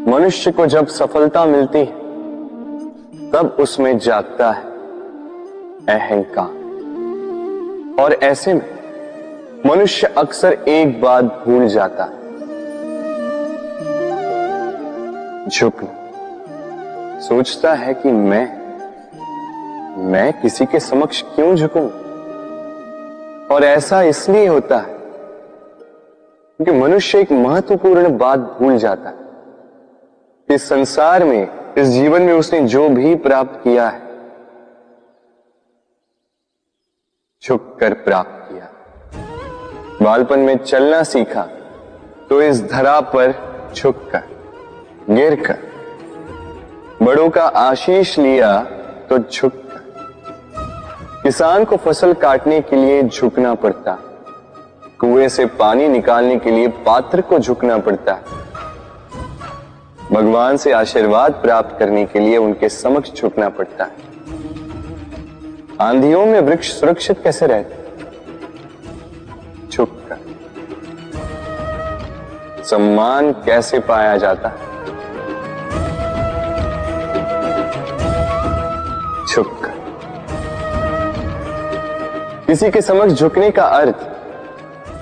मनुष्य को जब सफलता मिलती है तब उसमें जागता है अहंकार, और ऐसे में मनुष्य अक्सर एक बात भूल जाता है, झुकना। सोचता है कि मैं किसी के समक्ष क्यों झुकूं? और ऐसा इसलिए होता है क्योंकि मनुष्य एक महत्वपूर्ण बात भूल जाता है। इस संसार में, इस जीवन में उसने जो भी प्राप्त किया है, झुककर प्राप्त किया। बालपन में चलना सीखा तो इस धरा पर झुककर, गिरकर। बड़ों का आशीष लिया तो झुककर। किसान को फसल काटने के लिए झुकना पड़ता, कुएं से पानी निकालने के लिए पात्र को झुकना पड़ता है। भगवान से आशीर्वाद प्राप्त करने के लिए उनके समक्ष झुकना पड़ता है। आंधियों में वृक्ष सुरक्षित कैसे रहते? झुककर। सम्मान कैसे पाया जाता है? झुककर। किसी के समक्ष झुकने का अर्थ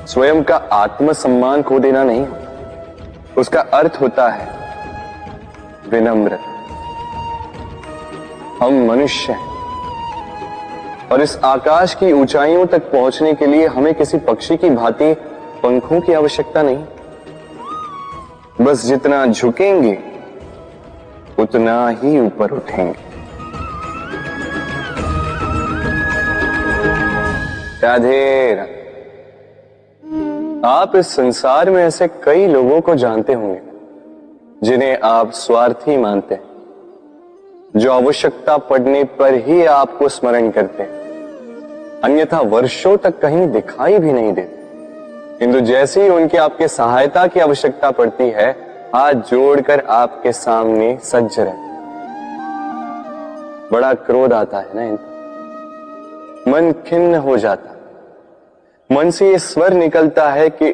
स्वयं का आत्मसम्मान खो देना नहीं, उसका अर्थ होता है विनम्र। हम मनुष्य हैं और इस आकाश की ऊंचाइयों तक पहुंचने के लिए हमें किसी पक्षी की भांति पंखों की आवश्यकता नहीं। बस जितना झुकेंगे उतना ही ऊपर उठेंगे। राधे राधे। आप इस संसार में ऐसे कई लोगों को जानते होंगे जिन्हें आप स्वार्थी मानते हैं, जो आवश्यकता पड़ने पर ही आपको स्मरण करते हैं, अन्यथा वर्षों तक कहीं दिखाई भी नहीं देते। किंतु जैसे ही उनकी आपके सहायता की आवश्यकता पड़ती है, हाथ जोड़कर आपके सामने सज्ज रहते। बड़ा क्रोध आता है ना इनको, मन खिन्न हो जाता, मन से ये स्वर निकलता है कि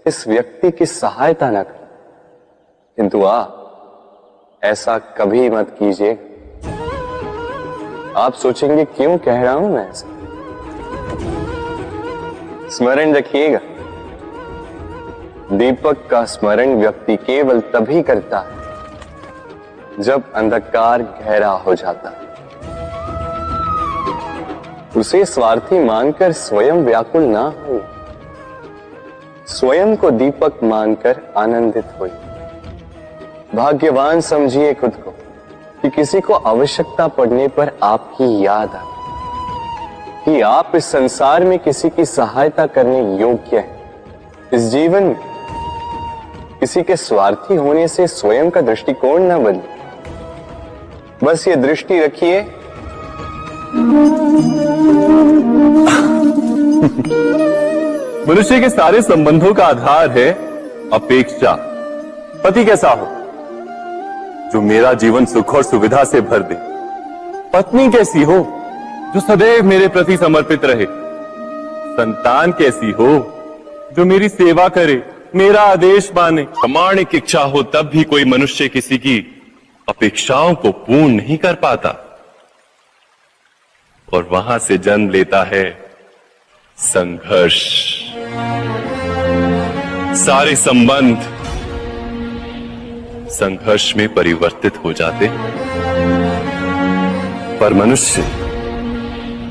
इस व्यक्ति की सहायता न करें। किंतु ऐसा कभी मत कीजिए। आप सोचेंगे क्यों कह रहा हूं मैं ऐसा? स्मरण रखिएगा, दीपक का स्मरण व्यक्ति केवल तभी करता है जब अंधकार गहरा हो जाता है। उसे स्वार्थी मानकर स्वयं व्याकुल ना हो, स्वयं को दीपक मानकर आनंदित होइए। भाग्यवान समझिए खुद को कि किसी को आवश्यकता पड़ने पर आपकी याद आए, कि आप इस संसार में किसी की सहायता करने योग्य हैं। इस जीवन में किसी के स्वार्थी होने से स्वयं का दृष्टिकोण न बदले। बस ये दृष्टि रखिए, मनुष्य के सारे संबंधों का आधार है अपेक्षा। पति कैसा हो जो मेरा जीवन सुख और सुविधा से भर दे, पत्नी कैसी हो जो सदैव मेरे प्रति समर्पित रहे, संतान कैसी हो जो मेरी सेवा करे, मेरा आदेश माने। प्रामाणिक इच्छा हो तब भी कोई मनुष्य किसी की अपेक्षाओं को पूर्ण नहीं कर पाता, और वहां से जन्म लेता है संघर्ष। सारे संबंध संघर्ष में परिवर्तित हो जाते, पर मनुष्य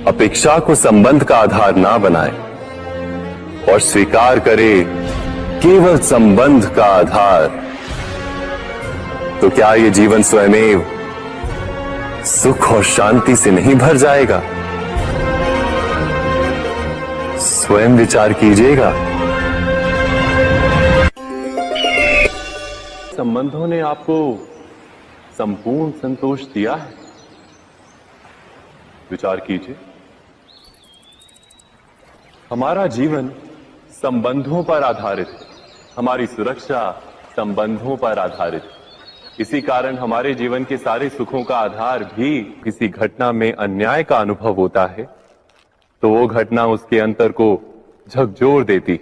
अपेक्षा को संबंध का आधार ना बनाए और स्वीकार करे केवल संबंध का आधार, तो क्या ये जीवन स्वयमेव सुख और शांति से नहीं भर जाएगा? स्वयं विचार कीजिएगा। संबंधों ने आपको संपूर्ण संतोष दिया है? विचार कीजिए। हमारा जीवन संबंधों पर आधारित है, हमारी सुरक्षा संबंधों पर आधारित है। इसी कारण हमारे जीवन के सारे सुखों का आधार भी किसी घटना में अन्याय का अनुभव होता है तो वो घटना उसके अंतर को झकझोर देती,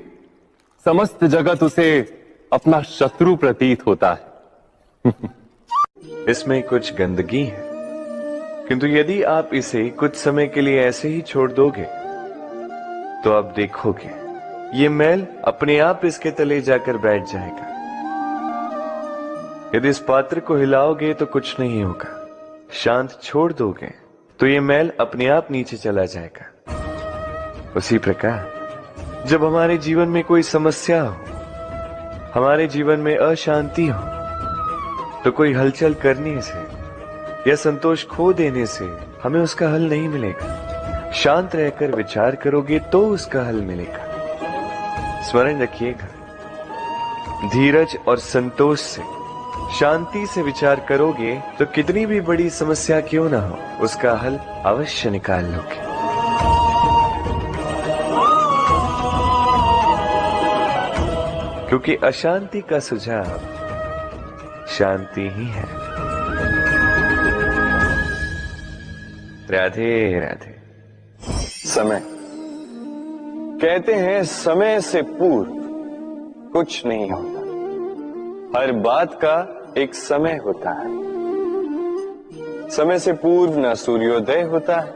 समस्त जगत उसे अपना शत्रु प्रतीत होता है। इसमें कुछ गंदगी है, किंतु यदि आप इसे कुछ समय के लिए ऐसे ही छोड़ दोगे तो आप देखोगे ये मैल अपने आप इसके तले जाकर बैठ जाएगा। यदि इस पात्र को हिलाओगे तो कुछ नहीं होगा, शांत छोड़ दोगे तो ये मैल अपने आप नीचे चला जाएगा। उसी प्रकार जब हमारे जीवन में कोई समस्या हो, हमारे जीवन में अशांति हो, तो कोई हलचल करने से या संतोष खो देने से हमें उसका हल नहीं मिलेगा। शांत रहकर विचार करोगे तो उसका हल मिलेगा। स्मरण रखिएगा, धीरज और संतोष से, शांति से विचार करोगे तो कितनी भी बड़ी समस्या क्यों ना हो, उसका हल अवश्य निकाल लोगे। क्योंकि अशांति का सुझाव शांति ही है। राधे राधे। समय, कहते हैं समय से पूर्व कुछ नहीं होता। हर बात का एक समय होता है। समय से पूर्व न सूर्योदय होता है,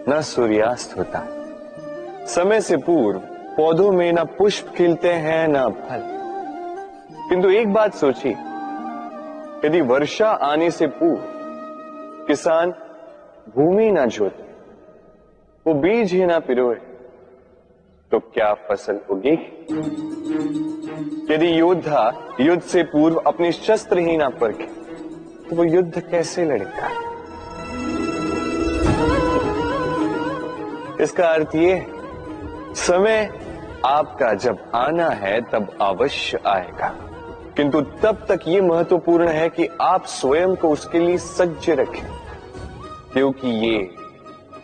न सूर्यास्त होता है। समय से पूर्व पौधों में न पुष्प खिलते हैं न फल। किंतु एक बात सोचिए, यदि वर्षा आने से पूर्व किसान भूमि ना जोते, वो बीज ही ना पिरोए, तो क्या फसल उगेगी? यदि योद्धा युद्ध से पूर्व अपने शस्त्र ही ना परखे, तो वो युद्ध कैसे लड़ेगा? इसका अर्थ ये है, समय आपका जब आना है तब अवश्य आएगा, किंतु तब तक ये महत्वपूर्ण है कि आप स्वयं को उसके लिए सज्ज रखें, क्योंकि ये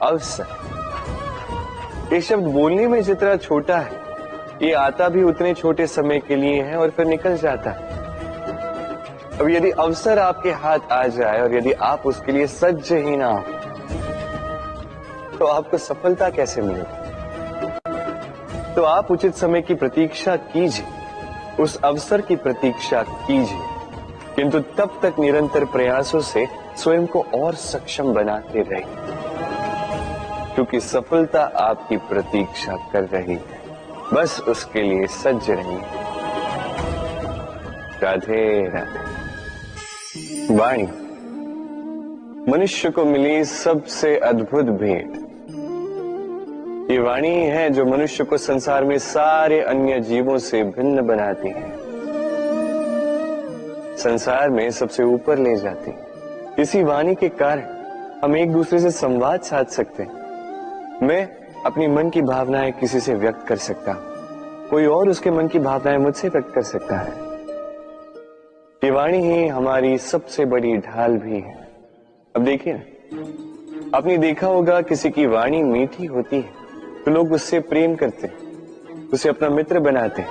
अवसर, ये शब्द बोलने में जितना छोटा है, ये आता भी उतने छोटे समय के लिए है और फिर निकल जाता है। अब यदि अवसर आपके हाथ आ जाए और यदि आप उसके लिए सज्ज ही ना हो, तो आपको सफलता कैसे मिलेगी? तो आप उचित समय की प्रतीक्षा कीजिए, उस अवसर की प्रतीक्षा कीजिए, किंतु तब तक निरंतर प्रयासों से स्वयं को और सक्षम बनाते रहिए, क्योंकि सफलता आपकी प्रतीक्षा कर रही है। बस उसके लिए सज्ज रहिए। राधे राधे। वाणी मनुष्य को मिली सबसे अद्भुत भेंट। ये वाणी है जो मनुष्य को संसार में सारे अन्य जीवों से भिन्न बनाती है, संसार में सबसे ऊपर ले जाती है। इसी वाणी के कारण हम एक दूसरे से संवाद साध सकते हैं। मैं अपनी मन की भावनाएं किसी से व्यक्त कर सकता हूं, कोई और उसके मन की भावनाएं मुझसे व्यक्त कर सकता है। ये वाणी ही हमारी सबसे बड़ी ढाल भी है। अब देखिए ना, आपने देखा होगा किसी की वाणी मीठी होती है तो लोग उससे प्रेम करते हैं, उसे अपना मित्र बनाते हैं।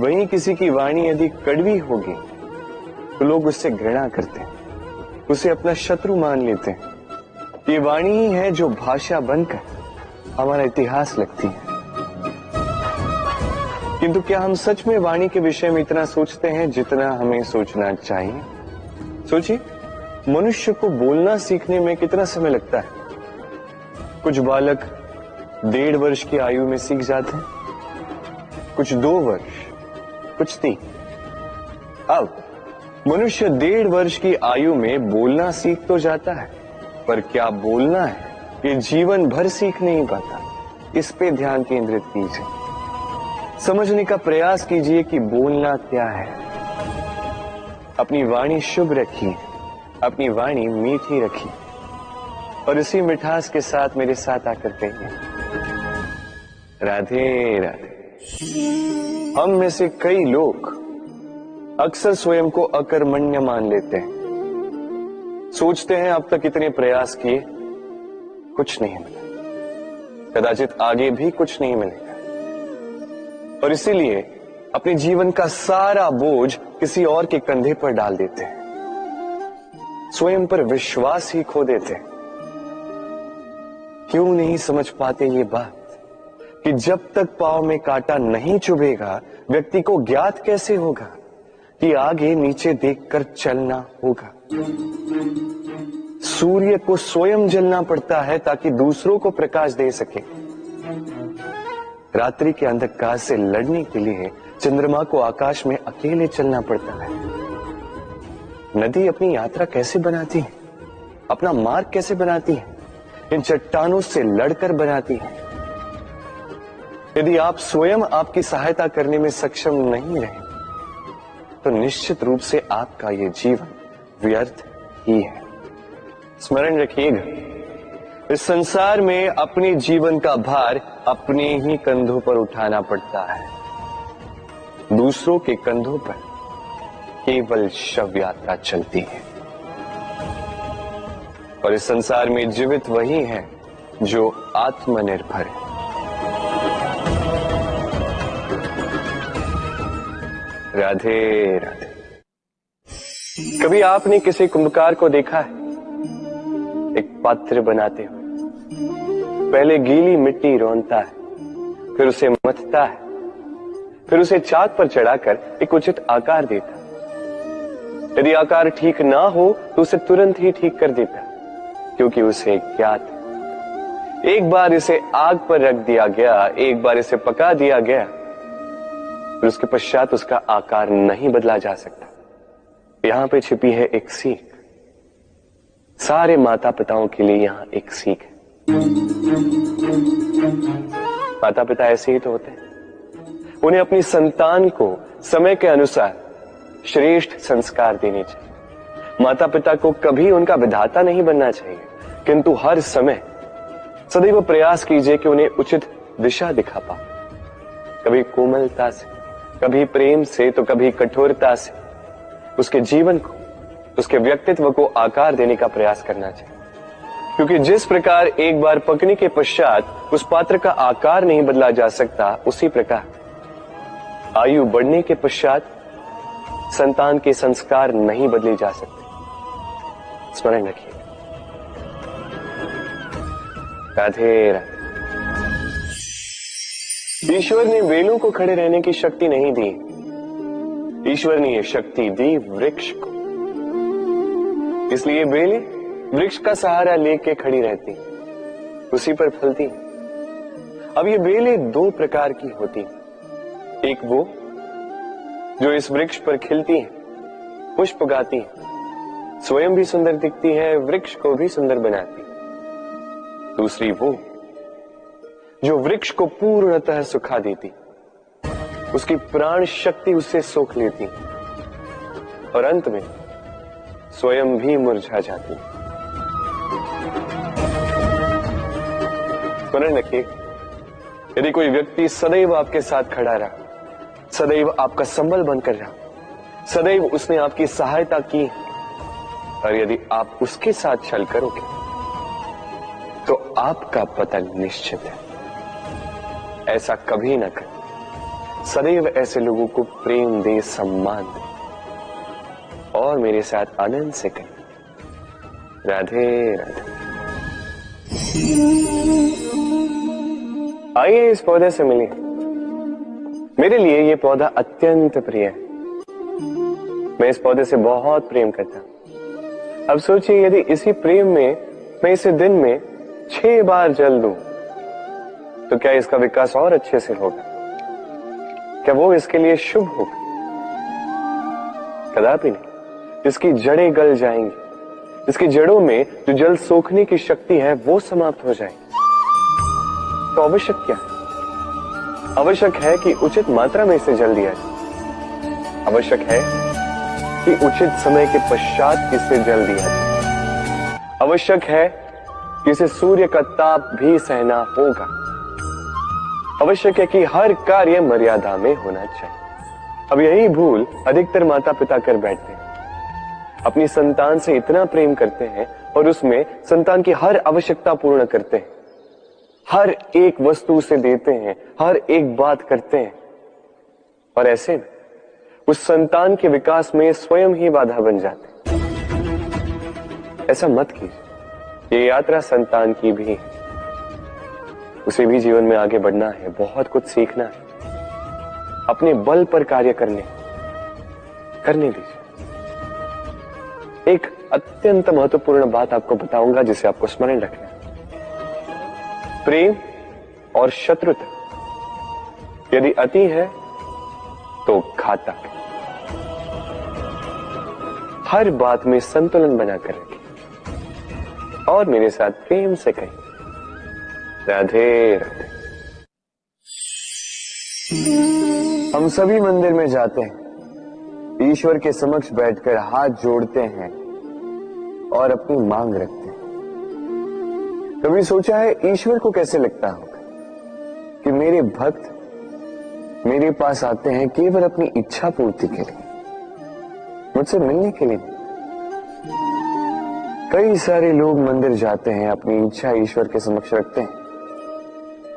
वहीं किसी की वाणी यदि कड़वी होगी तो लोग उससे घृणा करते हैं, उसे अपना शत्रु मान लेते हैं। ये वाणी ही है जो भाषा बनकर हमारा इतिहास लिखती है। किंतु क्या हम सच में वाणी के विषय में इतना सोचते हैं जितना हमें सोचना चाहिए? सोचिए, मनुष्य को बोलना सीखने में कितना समय लगता है। कुछ बालक 1.5 वर्ष की आयु में सीख जाते हैं, कुछ 2 वर्ष, कुछ 3। अब मनुष्य 1.5 वर्ष की आयु में बोलना सीख तो जाता है, पर क्या बोलना है ये जीवन भर सीख नहीं पाता। इस पे ध्यान केंद्रित कीजिए, समझने का प्रयास कीजिए कि बोलना क्या है। अपनी वाणी शुभ रखिए, अपनी वाणी मीठी रखिए, और इसी मिठास के साथ मेरे साथ आकर कहिए, राधे राधे। हम में से कई लोग अक्सर स्वयं को अकर्मण्य मान लेते हैं, सोचते हैं अब तक इतने प्रयास किए, कुछ नहीं मिला, कदाचित आगे भी कुछ नहीं मिलेगा, और इसीलिए अपने जीवन का सारा बोझ किसी और के कंधे पर डाल देते हैं, स्वयं पर विश्वास ही खो देते हैं। क्यों नहीं समझ पाते ये बात कि जब तक पांव में कांटा नहीं चुभेगा व्यक्ति को ज्ञात कैसे होगा कि आगे नीचे देखकर चलना होगा। सूर्य को स्वयं जलना पड़ता है ताकि दूसरों को प्रकाश दे सके। रात्रि के अंधकार से लड़ने के लिए चंद्रमा को आकाश में अकेले चलना पड़ता है। नदी अपनी यात्रा कैसे बनाती है, अपना मार्ग कैसे बनाती है? इन चट्टानों से लड़कर बनाती है। यदि आप स्वयं आपकी सहायता करने में सक्षम नहीं रहे तो निश्चित रूप से आपका यह जीवन व्यर्थ ही है। स्मरण रखिएगा, इस संसार में अपने जीवन का भार अपने ही कंधों पर उठाना पड़ता है। दूसरों के कंधों पर केवल शव यात्रा चलती है। और इस संसार में जीवित वही है जो आत्मनिर्भर है। राधे राधे। कभी आपने किसी कुंभकार को देखा है? एक पात्र बनाते हुए पहले गीली मिट्टी रौंदता है, फिर उसे मथता है, फिर उसे चाक पर चढ़ाकर एक उचित आकार देता है। यदि आकार ठीक ना हो तो उसे तुरंत ही ठीक कर देता है, क्योंकि उसे ज्ञात है एक बार इसे आग पर रख दिया गया, एक बार इसे पका दिया गया, फिर उसके पश्चात उसका आकार नहीं बदला जा सकता। यहां पे छिपी है एक सीख। सारे माता पिताओं के लिए यहां एक सीख है। माता पिता ऐसे ही तो होते हैं। उन्हें अपनी संतान को समय के अनुसार श्रेष्ठ संस्कार देने चाहिए। माता पिता को कभी उनका विधाता नहीं बनना चाहिए, किंतु हर समय सदैव प्रयास कीजिए कि उन्हें उचित दिशा दिखा पाओ। कभी कोमलता से, कभी प्रेम से, तो कभी कठोरता से उसके जीवन को, उसके व्यक्तित्व को आकार देने का प्रयास करना चाहिए। क्योंकि जिस प्रकार एक बार पकने के पश्चात उस पात्र का आकार नहीं बदला जा सकता, उसी प्रकार आयु बढ़ने के पश्चात संतान के संस्कार नहीं बदले जा सकते। स्मरण रखिए। राधे राधे। ईश्वर ने बेलों को खड़े रहने की शक्ति नहीं दी, ईश्वर ने यह शक्ति दी वृक्ष को। इसलिए बेलें वृक्ष का सहारा लेके खड़ी रहती, उसी पर फलती। अब ये बेलें दो प्रकार की होती, एक वो जो इस वृक्ष पर खिलती है, पुष्प गाती है, स्वयं भी सुंदर दिखती है, वृक्ष को भी सुंदर बनाती। दूसरी वो जो वृक्ष को पूर्णतः सुखा देती, उसकी प्राण शक्ति उससे सोख लेती और अंत में स्वयं भी मुरझा जाती। स्मरण रखिए, यदि कोई व्यक्ति सदैव आपके साथ खड़ा रहा, सदैव आपका संबल बनकर रहा, सदैव उसने आपकी सहायता की, और यदि आप उसके साथ छल करोगे तो आपका पतन निश्चित है। ऐसा कभी ना करें। सदैव ऐसे लोगों को प्रेम दे, सम्मान दे और मेरे साथ आनंद से करें। राधे राधे। आइए इस पौधे से मिलिए। मेरे लिए यह पौधा अत्यंत प्रिय है। मैं इस पौधे से बहुत प्रेम करता हूं। अब सोचिए, यदि इसी प्रेम में मैं इसे दिन में 6 बार जल दूं तो क्या इसका विकास और अच्छे से होगा? क्या वो इसके लिए शुभ होगा? कदापि नहीं। इसकी जड़ें गल जाएंगी, इसकी जड़ों में जो जल सोखने की शक्ति है वो समाप्त हो जाएगी। तो आवश्यक क्या है? आवश्यक है कि उचित मात्रा में इसे जल दिया जाए। आवश्यक है कि उचित समय के पश्चात इसे जल दिया जाए। आवश्यक है कि इसे सूर्य का ताप भी सहना होगा। आवश्यक है कि हर कार्य मर्यादा में होना चाहिए। अब यही भूल अधिकतर माता पिता कर बैठते हैं। अपनी संतान से इतना प्रेम करते हैं और उसमें संतान की हर आवश्यकता पूर्ण करते हैं, हर एक वस्तु उसे देते हैं, हर एक बात करते हैं, और ऐसे में उस संतान के विकास में स्वयं ही बाधा बन जाते हैं। ऐसा मत कीजिए। ये यात्रा संतान की भी है। उसे भी जीवन में आगे बढ़ना है, बहुत कुछ सीखना है, अपने बल पर कार्य करने, करने दीजिए। एक अत्यंत महत्वपूर्ण बात आपको बताऊंगा जिसे आपको स्मरण रखना है। प्रेम और शत्रुता यदि अति है तो घातक है। हर बात में संतुलन बनाकर रखिए और मेरे साथ प्रेम से कहिए, राधे राधे। हम सभी मंदिर में जाते हैं, ईश्वर के समक्ष बैठकर हाथ जोड़ते हैं और अपनी मांग रखते हैं। कभी सोचा है ईश्वर को कैसे लगता होगा कि मेरे भक्त मेरे पास आते हैं केवल अपनी इच्छा पूर्ति के लिए, मुझसे मिलने के लिए नहीं। कई सारे लोग मंदिर जाते हैं, अपनी इच्छा ईश्वर के समक्ष रखते हैं।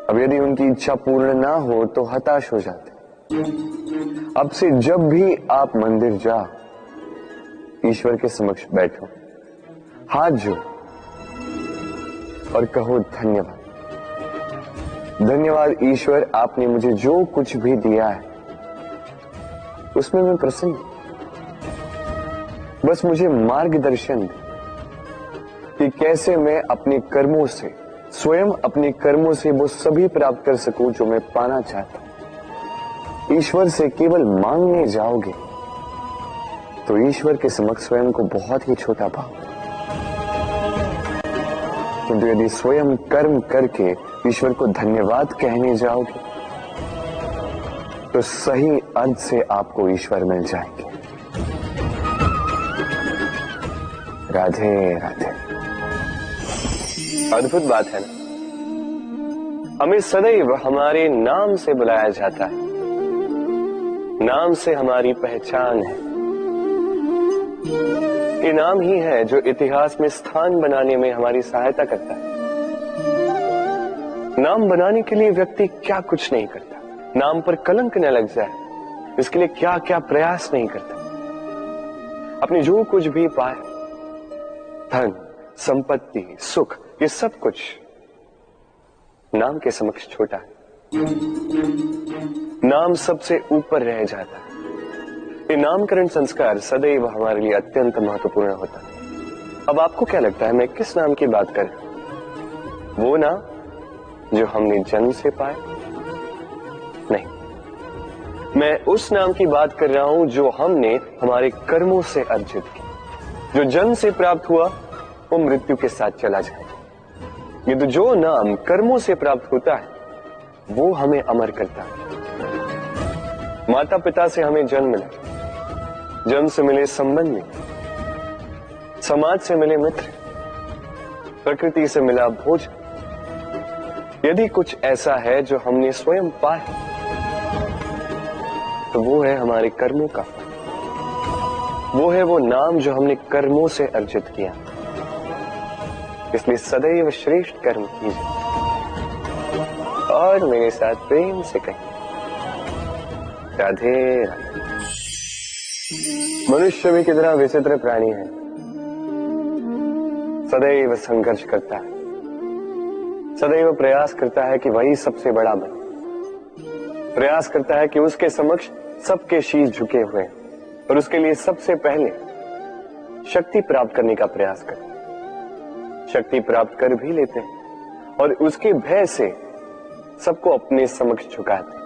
अब यदि उनकी इच्छा पूर्ण ना हो तो हताश हो जाते हैं। अब से जब भी आप मंदिर जाओ, ईश्वर के समक्ष बैठो, हाथ जोड़ो और कहो धन्यवाद। धन्यवाद ईश्वर, आपने मुझे जो कुछ भी दिया है उसमें मैं प्रसन्न हूं। बस मुझे मार्गदर्शन दे कि कैसे मैं अपने कर्मों से, स्वयं अपने कर्मों से वो सभी प्राप्त कर सकूं जो मैं पाना चाहता हूं। ईश्वर से केवल मांगने जाओगे तो ईश्वर के समक्ष स्वयं को बहुत ही छोटा पाओगे, किंतु यदि स्वयं कर्म करके ईश्वर को धन्यवाद कहने जाओगे तो सही अर्थ से आपको ईश्वर मिल जाएंगे। राधे राधे। अद्भुत बात है ना, हमें सदैव हमारे नाम से बुलाया जाता है। नाम से हमारी पहचान है। ये नाम ही है जो इतिहास में स्थान बनाने में हमारी सहायता करता है। नाम बनाने के लिए व्यक्ति क्या कुछ नहीं करता, नाम पर कलंक न लग जाए इसके लिए क्या क्या प्रयास नहीं करता। अपने जो कुछ भी पाए, धन, संपत्ति, सुख, ये सब कुछ नाम के समक्ष छोटा है। नाम सबसे ऊपर रह जाता है। ये नामकरण संस्कार सदैव हमारे लिए अत्यंत महत्वपूर्ण होता है। अब आपको क्या लगता है मैं किस नाम की बात कर रहा हूं? वो नाम जो हमने जन्म से पाए? नहीं, मैं उस नाम की बात कर रहा हूं जो हमने हमारे कर्मों से अर्जित किया। जो जन्म से प्राप्त हुआ वो मृत्यु के साथ चला जाएगा। ये तो जो नाम कर्मों से प्राप्त होता है वो हमें अमर करता है। माता पिता से हमें जन्म मिला, जन्म से मिले संबंध में, समाज से मिले मित्र, प्रकृति से मिला भोजन। यदि कुछ ऐसा है जो हमने स्वयं पाया तो वो है हमारे कर्मों का फल। वो है वो नाम जो हमने कर्मों से अर्जित किया। इसलिए सदैव श्रेष्ठ कर्म कीजिए और मेरे साथ प्रेम से कहिए, राधे राधे। मनुष्य भी कितना विचित्र प्राणी है, सदैव संघर्ष करता है, सदैव प्रयास करता है कि वही सबसे बड़ा बने, प्रयास करता है कि उसके समक्ष सबके शीश झुके हुए हैं और उसके लिए सबसे पहले शक्ति प्राप्त करने का प्रयास करते हैं। शक्ति प्राप्त कर भी लेते हैं और उसके भय से सबको अपने समक्ष झुकाते हैं,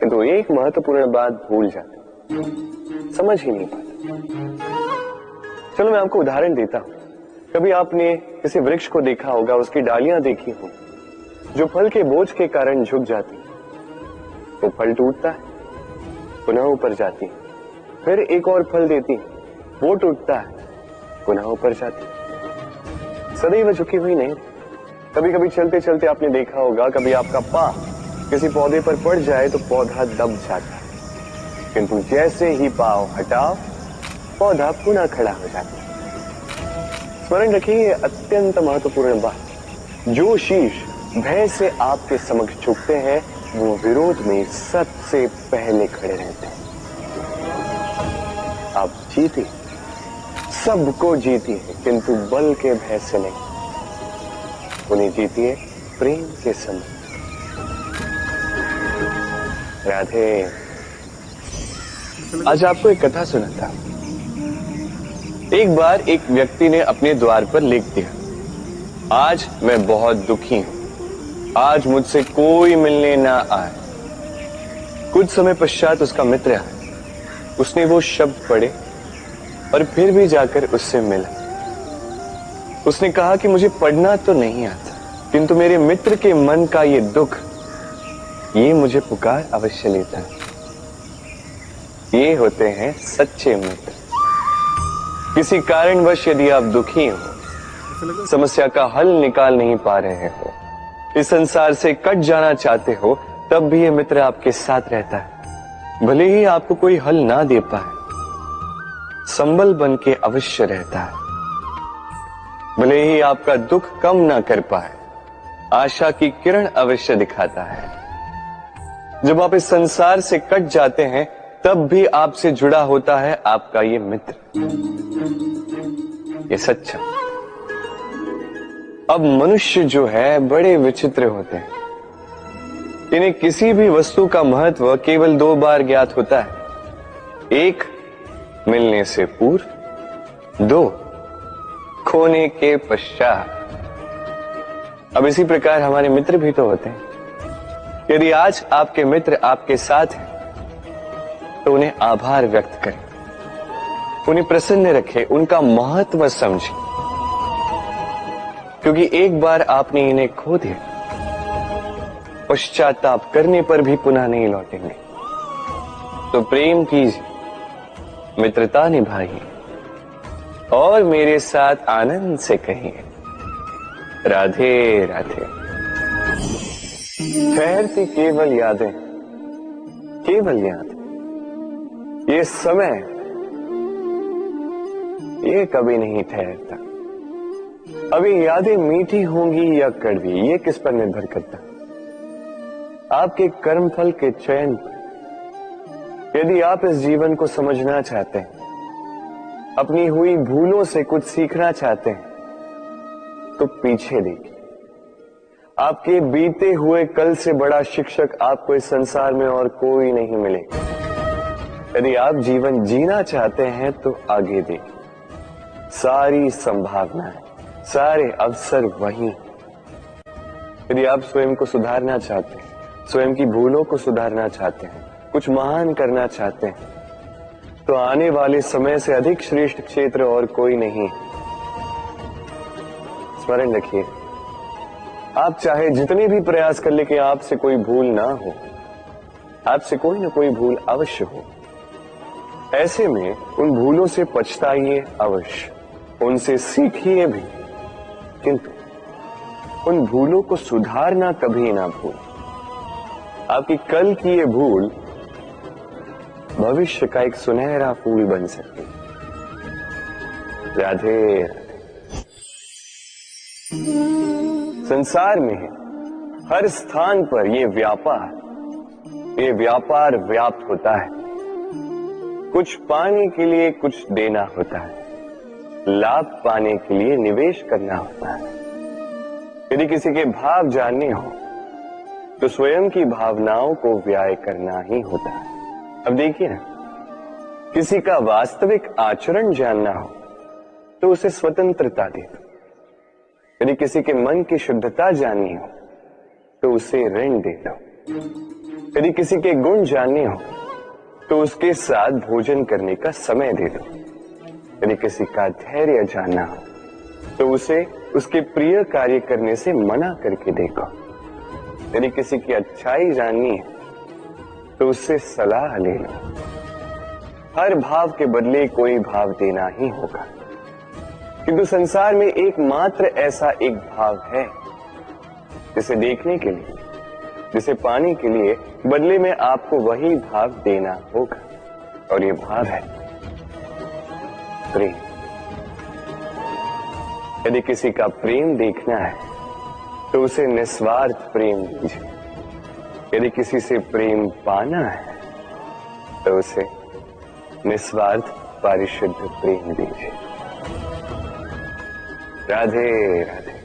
किंतु एक महत्वपूर्ण बात भूल जाते, समझ ही नहीं पाते। चलो मैं आपको उदाहरण देता हूं। कभी आपने किसी वृक्ष को देखा होगा, उसकी डालियां देखी हो जो फल के बोझ के कारण झुक जाती, वो फल टूटता है, पुनः ऊपर जाती है, फिर एक और फल देती है, वो टूटता है, पुनः ऊपर जाती है, सदैव झुकी हुई नहीं। कभी कभी चलते चलते आपने देखा होगा, कभी आपका पांव किसी पौधे पर पड़ जाए तो पौधा दब जाता है, किंतु जैसे ही पांव हटाओ पौधा पुनः खड़ा हो जाता है। स्मरण रखिए, ये अत्यंत महत्वपूर्ण बात। जो शीश भय से आपके समक्ष झुकते हैं वो विरोध में सबसे पहले खड़े रहते हैं। आप जीते, सबको जीती है, किंतु बल के भय से नहीं, उन्हें जीतिए प्रेम के संग। राधे। आज आपको एक कथा सुना था। एक बार एक व्यक्ति ने अपने द्वार पर लिख दिया, आज मैं बहुत दुखी हूं, आज मुझसे कोई मिलने ना आए। कुछ समय पश्चात उसका मित्र आया, उसने वो शब्द पढ़े और फिर भी जाकर उससे मिला। उसने कहा कि मुझे पढ़ना तो नहीं आता, किंतु मेरे मित्र के मन का ये दुख, ये मुझे पुकार अवश्य लेता है। ये होते हैं सच्चे मित्र। किसी कारणवश यदि आप दुखी हो, समस्या का हल निकाल नहीं पा रहे हो, इस संसार से कट जाना चाहते हो, तब भी ये मित्र आपके साथ रहता है। भले ही आपको कोई हल ना दे पाए, संबल बन के अवश्य रहता है। भले ही आपका दुख कम ना कर पाए, आशा की किरण अवश्य दिखाता है। जब आप इस संसार से कट जाते हैं, तब भी आपसे जुड़ा होता है आपका ये मित्र, ये सच्चा। अब मनुष्य जो है बड़े विचित्र होते हैं। इन्हें किसी भी वस्तु का महत्व केवल 2 बार ज्ञात होता है। 1 मिलने से पूर्व, 2 खोने के पश्चात। अब इसी प्रकार हमारे मित्र भी तो होते हैं। यदि आज आपके मित्र आपके साथ हैं, तो उन्हें आभार व्यक्त करें, उन्हें प्रसन्न रखें, उनका महत्व समझें, क्योंकि एक बार आपने इन्हें खो दिया, पश्चाताप करने पर भी पुनः नहीं लौटेंगे। तो प्रेम कीजिए, मित्रता निभाइए और मेरे साथ आनंद से कहिए, राधे राधे। ठहरती केवल यादें, केवल यादें। ये समय, ये कभी नहीं ठहरता। अभी यादें मीठी होंगी या कड़वी, ये किस पर निर्भर करता? आपके कर्मफल के चयन पर। यदि आप इस जीवन को समझना चाहते हैं, अपनी हुई भूलों से कुछ सीखना चाहते हैं, तो पीछे देखिए। आपके बीते हुए कल से बड़ा शिक्षक आपको इस संसार में और कोई नहीं मिलेगा। यदि आप जीवन जीना चाहते हैं, तो आगे देखिए। सारी संभावनाएं, सारे अवसर वहीं। यदि आप स्वयं को सुधारना चाहते हैं, स्वयं की भूलों को सुधारना चाहते हैं, कुछ महान करना चाहते हैं, तो आने वाले समय से अधिक श्रेष्ठ क्षेत्र और कोई नहीं। स्मरण रखिए, आप चाहे जितने भी प्रयास कर ले कि आपसे कोई भूल ना हो, आपसे कोई ना कोई भूल अवश्य हो। ऐसे में उन भूलों से पछताइए अवश्य, उनसे सीखिए भी, किंतु उन भूलों को सुधारना कभी ना भूल। आपकी कल की ये भूल भविष्य का एक सुनहरा फूल बन सकती है। राधे राधे। संसार में हर स्थान पर ये व्यापार व्याप्त होता है। कुछ पाने के लिए कुछ देना होता है, लाभ पाने के लिए निवेश करना होता है। यदि किसी के भाव जानने हो, तो स्वयं की भावनाओं को व्याय करना ही होता है। अब देखिए ना, किसी का वास्तविक आचरण जानना हो, तो उसे स्वतंत्रता दे दो। यदि किसी के मन की शुद्धता जाननी हो, तो उसे ऋण दे दो। यदि किसी के गुण जानने हो, तो उसके साथ भोजन करने का समय दे दो। यदि किसी का धैर्य जानना हो, तो उसे उसके प्रिय कार्य करने से मना करके देखो। यदि किसी की अच्छाई जाननी है, तो उससे सलाह ले लो। हर भाव के बदले कोई भाव देना ही होगा, किंतु संसार में एकमात्र ऐसा एक भाव है, जिसे देखने के लिए, जिसे पाने के लिए बदले में आपको वही भाव देना होगा, और ये भाव है प्रेम। यदि किसी का प्रेम देखना है, तो उसे निस्वार्थ प्रेम दीजिए। यदि किसी से प्रेम पाना है, तो उसे निस्वार्थ परिशुद्ध प्रेम दीजिए। राधे राधे।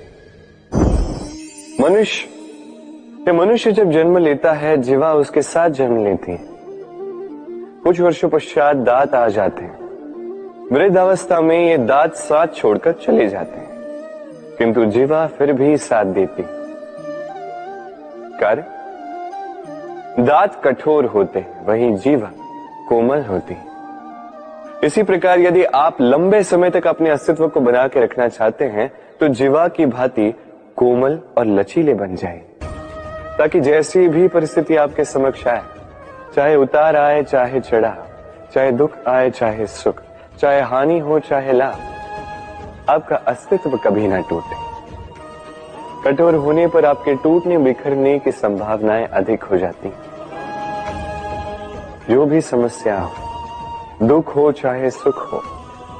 मनुष्य जब जन्म लेता है, जीवा उसके साथ जन्म लेती है। कुछ वर्षों पश्चात दांत आ जाते हैं। वृद्धावस्था में ये दांत साथ छोड़कर चले जाते हैं, किंतु जीवा फिर भी साथ देती। कार्य, दांत कठोर होते हैं, वहीं जीवा कोमल होती है। इसी प्रकार यदि आप लंबे समय तक अपने अस्तित्व को बना के रखना चाहते हैं तो जीवा की भांति कोमल और लचीले बन जाए, ताकि जैसी भी परिस्थिति आपके समक्ष आए, चाहे उतार आए चाहे चढ़ाव, चाहे दुख आए चाहे सुख, चाहे हानि हो चाहे लाभ, आपका अस्तित्व कभी ना टूटे। कठोर होने पर आपके टूटने बिखरने की संभावनाएं अधिक हो जाती। जो भी समस्या हो, दुख हो चाहे सुख हो,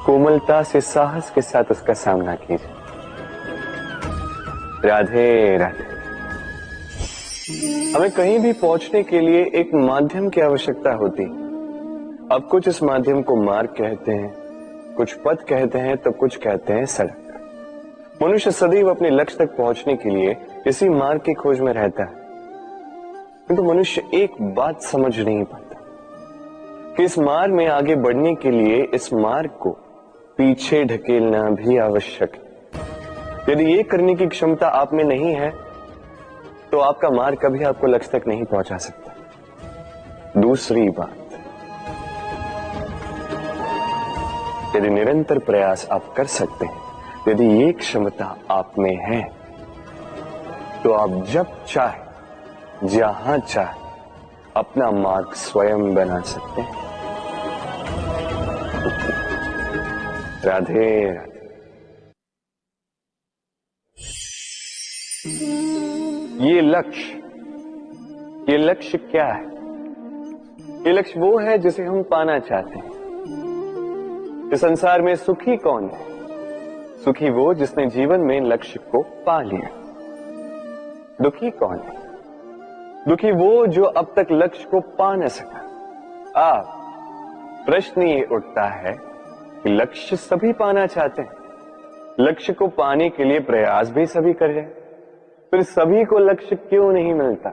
कोमलता से साहस के साथ उसका सामना कीजिए। राधे राधे। हमें कहीं भी पहुंचने के लिए एक माध्यम की आवश्यकता होती। अब कुछ इस माध्यम को मार्ग कहते हैं, कुछ पथ कहते हैं, तो कुछ कहते हैं सड़क। मनुष्य सदैव अपने लक्ष्य तक पहुंचने के लिए इसी मार्ग की खोज में रहता है, किंतु मनुष्य एक बात समझ नहीं पाता कि इस मार्ग में आगे बढ़ने के लिए इस मार्ग को पीछे ढकेलना भी आवश्यक है। यदि ये करने की क्षमता आप में नहीं है तो आपका मार्ग कभी आपको लक्ष्य तक नहीं पहुंचा सकता। दूसरी बात, यदि निरंतर प्रयास आप कर सकते हैं, यदि ये क्षमता आप में है, तो आप जब चाहे जहां चाहे अपना मार्ग स्वयं बना सकते हैं। राधे राधे। ये लक्ष्य क्या है? ये लक्ष्य वो है जिसे हम पाना चाहते हैं। इस संसार में सुखी कौन है? सुखी वो जिसने जीवन में लक्ष्य को पा लिया। दुखी कौन है? दुखी वो जो अब तक लक्ष्य को पा न सका। प्रश्न ये उठता है कि लक्ष्य सभी पाना चाहते हैं, लक्ष्य को पाने के लिए प्रयास भी सभी कर रहे हैं, फिर सभी को लक्ष्य क्यों नहीं मिलता?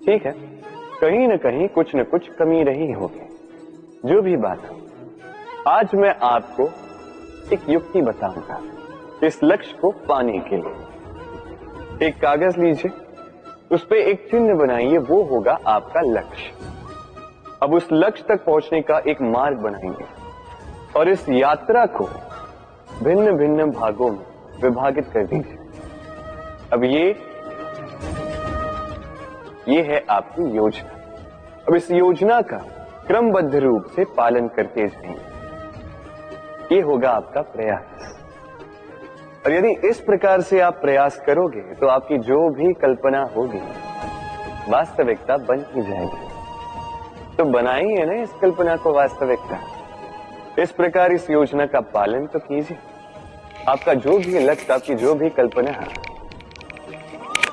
ठीक है, कहीं न कहीं कुछ न कुछ कमी रही होगी। जो भी बात हो, आज मैं आपको एक युक्ति बताऊंगा इस लक्ष्य को पाने के लिए। एक कागज लीजिए, उस पे एक चिन्ह बनाइए, वो होगा आपका लक्ष्य। अब उस लक्ष्य तक पहुंचने का एक मार्ग बनाएंगे और इस यात्रा को भिन्न भिन्न भागों में विभाजित कर दीजिए। अब ये है आपकी योजना। अब इस योजना का क्रमबद्ध रूप से पालन करते जाएंगे, ये होगा आपका प्रयास। और यदि इस प्रकार से आप प्रयास करोगे तो आपकी जो भी कल्पना होगी वास्तविकता बन ही जाएगी। तो बनाइए ना इस कल्पना को वास्तविकता। इस प्रकार इस योजना का पालन तो कीजिए। आपका जो भी लक्ष्य, आपकी जो भी कल्पना है,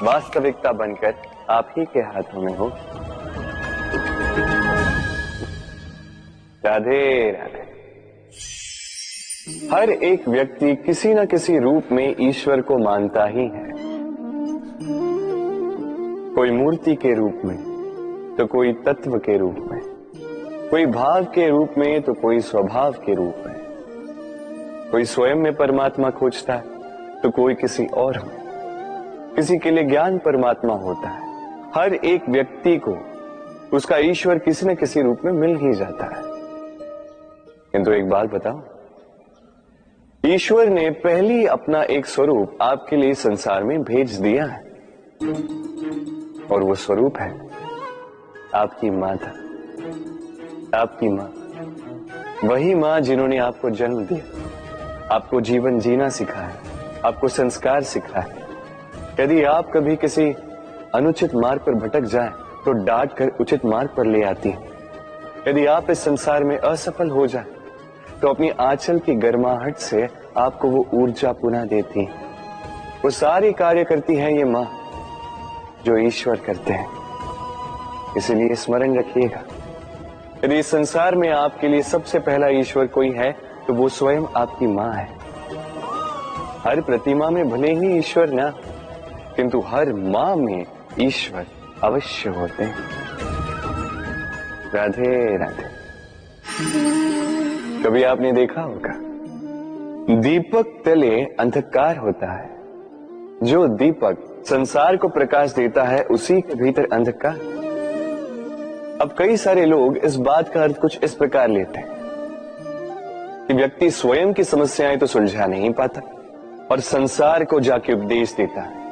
वास्तविकता बनकर आप ही के हाथों में हो। राधे राधे। हर एक व्यक्ति किसी न किसी रूप में ईश्वर को मानता ही है। कोई मूर्ति के रूप में, तो कोई तत्व के रूप में, कोई भाव के रूप में, तो कोई स्वभाव के रूप में। कोई स्वयं में परमात्मा खोजता है, तो कोई किसी और में। किसी के लिए ज्ञान परमात्मा होता है। हर एक व्यक्ति को उसका ईश्वर किसी न किसी रूप में मिल ही जाता है। किंतु एक बात बताओ, ईश्वर ने पहली अपना एक स्वरूप आपके लिए संसार में भेज दिया है, और वो स्वरूप है आपकी माता, आपकी मां। वही मां जिन्होंने आपको जन्म दिया, आपको जीवन जीना सिखाया, आपको संस्कार सिखाया। यदि आप कभी किसी अनुचित मार्ग पर भटक जाएं, तो डांट कर उचित मार्ग पर ले आती है। यदि आप इस संसार में असफल हो जाएं, तो अपनी आंचल की गर्माहट से आपको वो ऊर्जा पुनः देती है। वो सारे कार्य करती है ये मां जो ईश्वर करते हैं। इसलिए स्मरण रखिएगा, यदि इस संसार में आपके लिए सबसे पहला ईश्वर कोई है तो वो स्वयं आपकी मां है। हर प्रतिमा में भले ही ईश्वर ना, किंतु हर मां में ईश्वर अवश्य होते हैं। राधे राधे। कभी आपने देखा होगा, दीपक तले अंधकार होता है, जो दीपक संसार को प्रकाश देता है उसी के भीतर अंधकार। अब कई सारे लोग इस बात का अर्थ कुछ इस प्रकार लेते हैं कि व्यक्ति स्वयं की समस्याएं तो सुलझा नहीं पाता और संसार को जाके उपदेश देता है।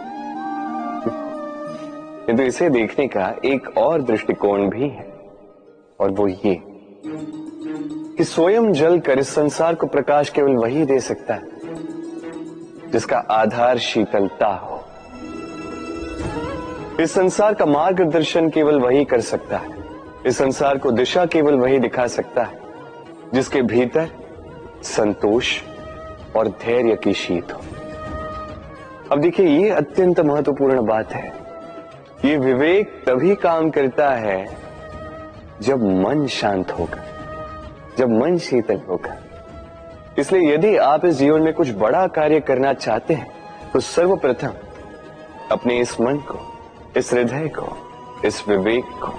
किंतु इसे देखने का एक और दृष्टिकोण भी है, और वो ये कि स्वयं जलकर इस संसार को प्रकाश केवल वही दे सकता है जिसका आधार शीतलता हो। इस संसार का मार्गदर्शन केवल वही कर सकता है, इस संसार को दिशा केवल वही दिखा सकता है जिसके भीतर संतोष और धैर्य की शीत हो। अब देखिए, ये अत्यंत महत्वपूर्ण बात है। ये विवेक तभी काम करता है जब मन शांत होगा, जब मन शीतल होगा। इसलिए यदि आप इस जीवन में कुछ बड़ा कार्य करना चाहते हैं तो सर्वप्रथम अपने इस मन को, इस हृदय को, इस विवेक को,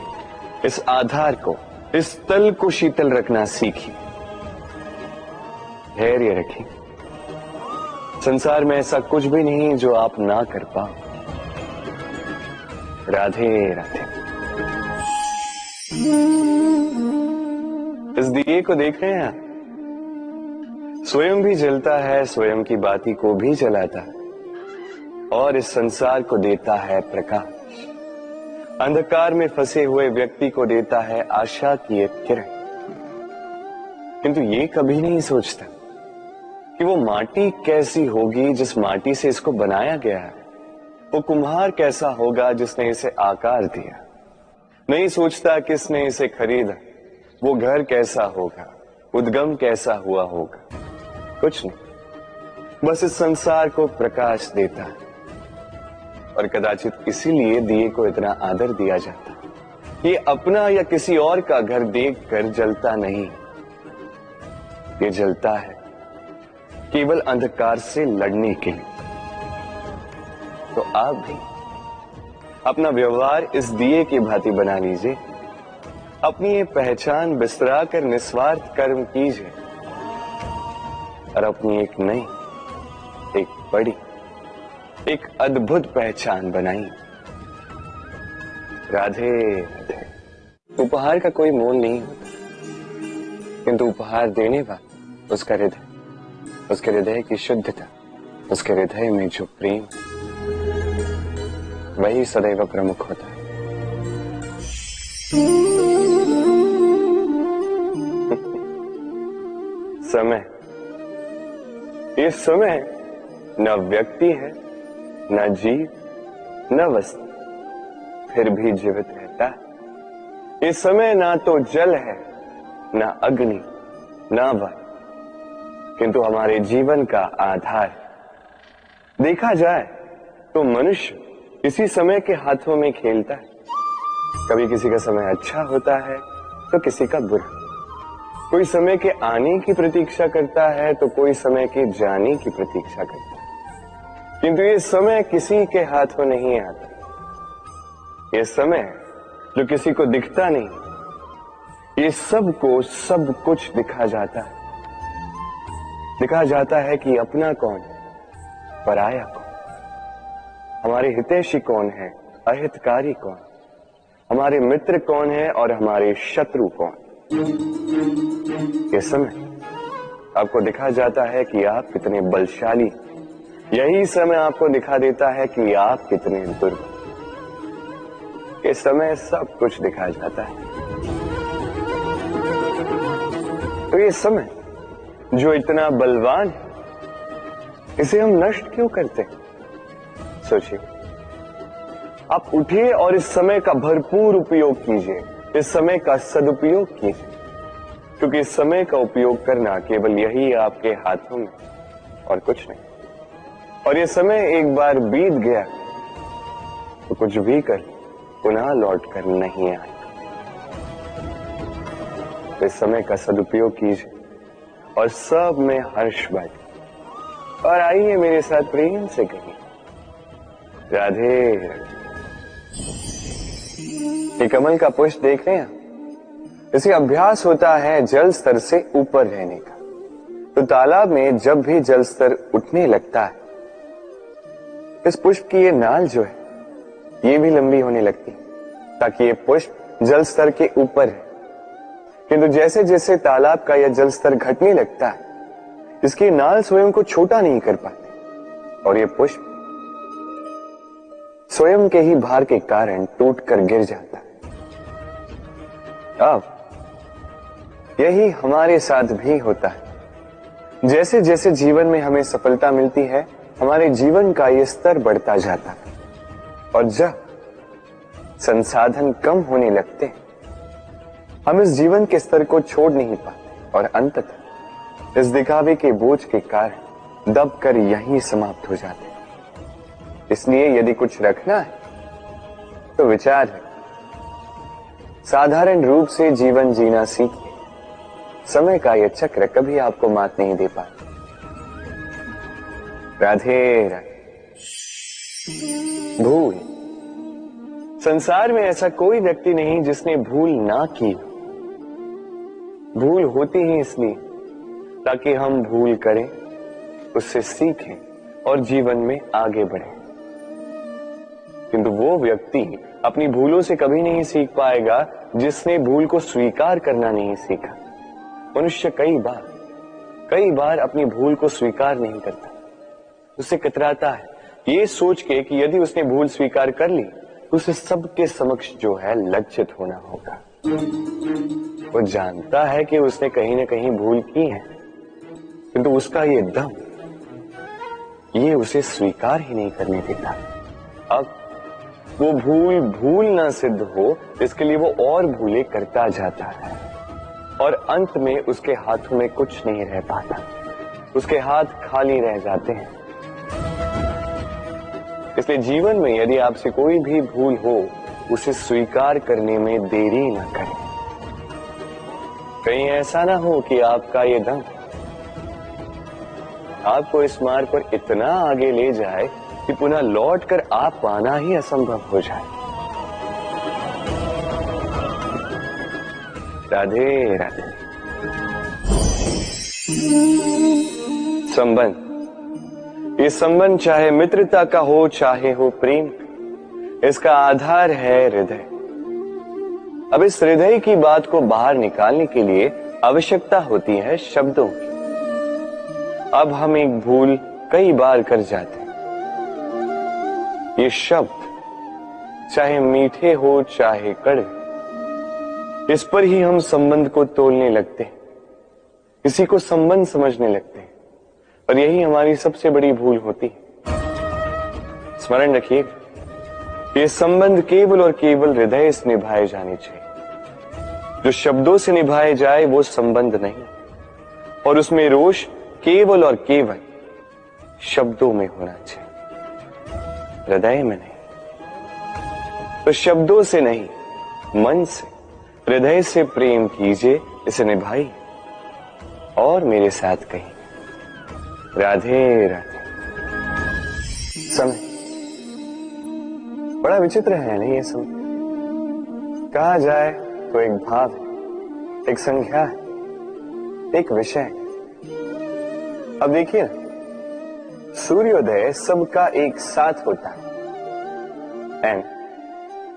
इस आधार को, इस तल को शीतल रखना सीखिए, धैर्य रखिए। संसार में ऐसा कुछ भी नहीं जो आप ना कर पाओ। राधे राधे। इस दिए को देख रहे हैं आप? स्वयं भी जलता है, स्वयं की बाती को भी जलाता है और इस संसार को देता है प्रकाश। अंधकार में फंसे हुए व्यक्ति को देता है आशा की एक किरण। किंतु ये कभी नहीं सोचता कि वो माटी कैसी होगी जिस माटी से इसको बनाया गया है, वो कुम्हार कैसा होगा जिसने इसे आकार दिया। नहीं सोचता किसने इसे खरीदा, वो घर कैसा होगा, उद्गम कैसा हुआ होगा, कुछ नहीं। बस इस संसार को प्रकाश देता है और कदाचित इसीलिए दिए को इतना आदर दिया जाता है। ये अपना या किसी और का घर देखकर जलता नहीं, ये जलता है केवल अंधकार से लड़ने के लिए। तो आप भी अपना व्यवहार इस दिए की भांति बना लीजिए, अपनी ये पहचान बिसरा कर निस्वार्थ कर्म कीजिए और अपनी एक नई, एक बड़ी, एक अद्भुत पहचान बनाइए। राधे राधे। उपहार का कोई मोल नहीं होता, किंतु उपहार देने वाला उसका हृदय, उसके हृदय की शुद्धता, उसके हृदय में जो प्रेम, वही सदैव प्रमुख होता है। समय, ये समय न व्यक्ति है, न जीव, न वस्तु, फिर भी जीवित रहता है। ये समय ना तो जल है, न अग्नि, न वायु, किंतु हमारे जीवन का आधार है। देखा जाए तो मनुष्य इसी समय के हाथों में खेलता है। कभी किसी का समय अच्छा होता है तो किसी का बुरा, कोई समय के आने की प्रतीक्षा करता है तो कोई समय के जाने की प्रतीक्षा करता है। किंतु ये समय किसी के हाथों नहीं आता। ये समय जो किसी को दिखता नहीं, ये सबको सब कुछ दिखा जाता है। दिखा जाता है कि अपना कौन, पराया कौन, हमारे हितैषी कौन है, अहितकारी कौन, हमारे मित्र कौन है और हमारे शत्रु कौन। ये समय आपको दिखा जाता है कि आप कितने बलशाली, यही समय आपको दिखा देता है कि आप कितने दुर्बल। ये समय सब कुछ दिखा जाता है। तो ये समय जो इतना बलवान है, इसे हम नष्ट क्यों करते हैं? सोचिए, आप उठिए और इस समय का भरपूर उपयोग कीजिए, इस समय का सदुपयोग कीजिए, क्योंकि इस समय का उपयोग करना केवल यही आपके हाथों में और कुछ नहीं। और ये समय एक बार बीत गया तो कुछ भी कर पुनः लौट कर नहीं आएगा। तो इस समय का सदुपयोग कीजिए और सब में हर्ष बांटिए। और आइए मेरे साथ प्रेम से कहिए, राधे राधे। ये कमल का पुष्प देख रहे हैं, इसे अभ्यास होता है जल स्तर से ऊपर रहने का। तो तालाब में जब भी जल स्तर उठने लगता है, इस पुष्प की ये नाल जो है ये भी लंबी होने लगती है, ताकि ये पुष्प जल स्तर के ऊपर है। किंतु जैसे जैसे तालाब का यह जल स्तर घटने लगता है, इसकी नाल स्वयं को छोटा नहीं कर पाती और ये पुष्प स्वयं के ही भार के कारण टूटकर गिर जाता है। अब यही हमारे साथ भी होता है। जैसे जैसे जीवन में हमें सफलता मिलती है, हमारे जीवन का ये स्तर बढ़ता जाता है और जब संसाधन कम होने लगते हैं, हम इस जीवन के स्तर को छोड़ नहीं पाते और अंततः इस दिखावे के बोझ के कारण दबकर यहीं समाप्त हो जाते हैं। इसलिए यदि कुछ रखना है तो विचार है, साधारण रूप से जीवन जीना सीखिए। समय का यह चक्र कभी आपको मात नहीं दे पाता। राधे राधे। भूल, संसार में ऐसा कोई व्यक्ति नहीं जिसने भूल ना की। भूल होती ही इसलिए ताकि हम भूल करें, उससे सीखें और जीवन में आगे बढ़ें। किंतु वो व्यक्ति अपनी भूलों से कभी नहीं सीख पाएगा जिसने भूल को स्वीकार करना नहीं सीखा। मनुष्य कई बार अपनी भूल को स्वीकार नहीं करता, उसे कतराता है ये सोच के कि यदि उसने भूल स्वीकार कर ली तो उसे सबके समक्ष जो है लज्जित होना होगा। वो जानता है कि उसने कहीं ना कहीं भूल की है, किंतु उसका ये दम ये उसे स्वीकार ही नहीं करने देता। अब वो भूल ना सिद्ध हो, इसके लिए वो और भूलें करता जाता है और अंत में उसके हाथों में कुछ नहीं रह पाता, उसके हाथ खाली रह जाते हैं। इसलिए जीवन में यदि आपसे कोई भी भूल हो, उसे स्वीकार करने में देरी ना करें। कहीं ऐसा ना हो कि आपका ये दम आपको इस मार्ग पर इतना आगे ले जाए कि पुनः लौटकर आप पाना ही असंभव हो जाए। राधे राधे। संबंध, ये संबंध चाहे मित्रता का हो चाहे हो प्रेम, इसका आधार है हृदय। अब इस हृदय की बात को बाहर निकालने के लिए आवश्यकता होती है शब्दों की। अब हम एक भूल कई बार कर जाते हैं। ये शब्द चाहे मीठे हो चाहे कड़वे, इस पर ही हम संबंध को तोलने लगते हैं, किसी को संबंध समझने लगते हैं और यही हमारी सबसे बड़ी भूल होती है। स्मरण रखिए, ये संबंध केवल और केवल हृदय से निभाए जाने चाहिए। जो शब्दों से निभाए जाए वो संबंध नहीं, और उसमें रोष केवल और केवल शब्दों में होना चाहिए, हृदय में नहीं। तो शब्दों से नहीं, मन से, हृदय से प्रेम कीजिए, इसे निभाइए और मेरे साथ कहिए राधे राधे। समय बड़ा विचित्र है नहीं, ये समय कहा जाए तो एक भाव है, एक संख्या है, एक विषय है। अब देखिए ना, सूर्योदय सबका एक साथ होता है, एंड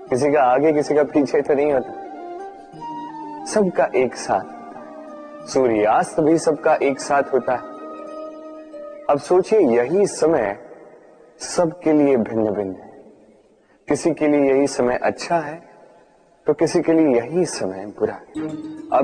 किसी का आगे किसी का पीछे तो नहीं होता, सबका एक साथ। सूर्यास्त भी सबका एक साथ होता है। अब सोचिए, यही समय सबके लिए भिन्न भिन्न है। किसी के लिए यही समय अच्छा है तो किसी के लिए यही समय बुरा है। अब